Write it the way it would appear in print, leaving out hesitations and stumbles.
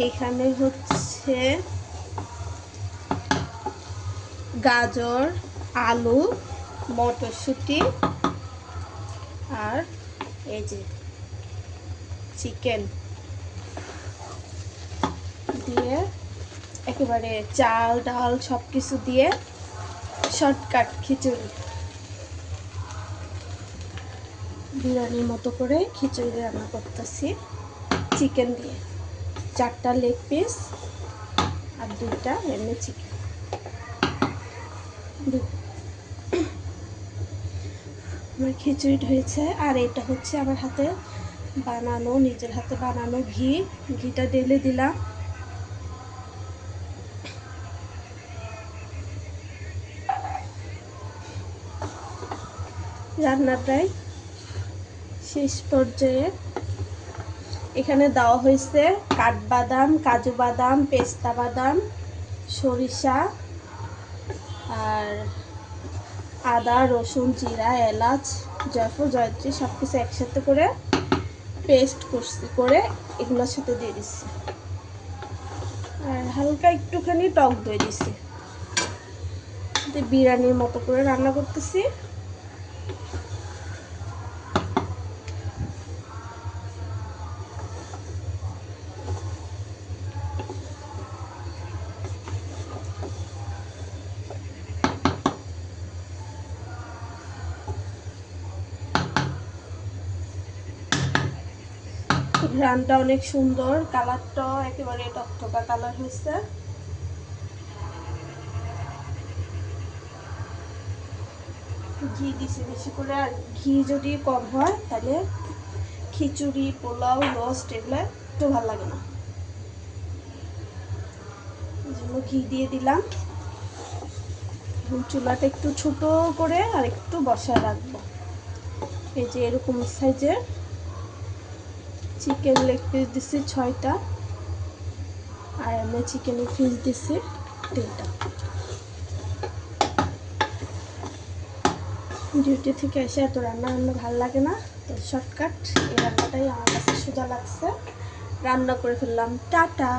এখানে হচ্ছে গাজর, আলু, মটরশুঁটি আর এই যে চিকেন দিয়ে একেবারে চাল ডাল সব কিছু দিয়ে শর্টকাট খিচুড়ি, বিরিয়ানির মতো করে খিচুড়ি রান্না করতেছি চিকেন দিয়ে। 4টা লেগ পিস আর 2টা এমনি চিকেন। আমার খিচুড়িটা হয়েছে। আর এটা হচ্ছে আমার হাতে বানানো, নিজের হাতে বানানো ঘিটা ঢেলে দিলাম। রান্না প্রায় শেষ পর্যায়ে। এখানে দেওয়া হয়েছে কাঠবাদাম, কাজু বাদাম, পেস্তা বাদাম, সরিষা আর আদা, রসুন, জিরা, এলাচ, জয়ফল, জয়ত্রী সব কিছু একসাথে করে পেস্ট করে এগুলোর সাথে দিয়ে দিচ্ছি। আর হালকা একটুখানি টক দই দিচ্ছি। বিরিয়ানির মতো করে রান্না করতেছি। ঘ্রাণটা অনেক সুন্দর, কালারটাও একেবারে টকটকা কালার হয়েছে। ঘি দিছি বেশি করে, আর ঘি যদি কম হয় তাহলে খিচুড়ি, পোলাও, রোস্ট এগুলো একটু ভালো লাগে না, এই জন্য ঘি দিয়ে দিলাম। চুলাটা একটু ছোট করে আর একটু বসায় রাখবো। এই যে এরকম সাইজের চিকেন লেগ পিস দিছি 6টা, আর আমি চিকেনের পিস দিছি 3টা। ডিউটি থেকে এসে এত রান্না ভালো লাগে না, তো শর্টকাট এই রান্নাটাই আমার কাছে সোজা লাগছে, রান্না করে ফেললাম। টাটা।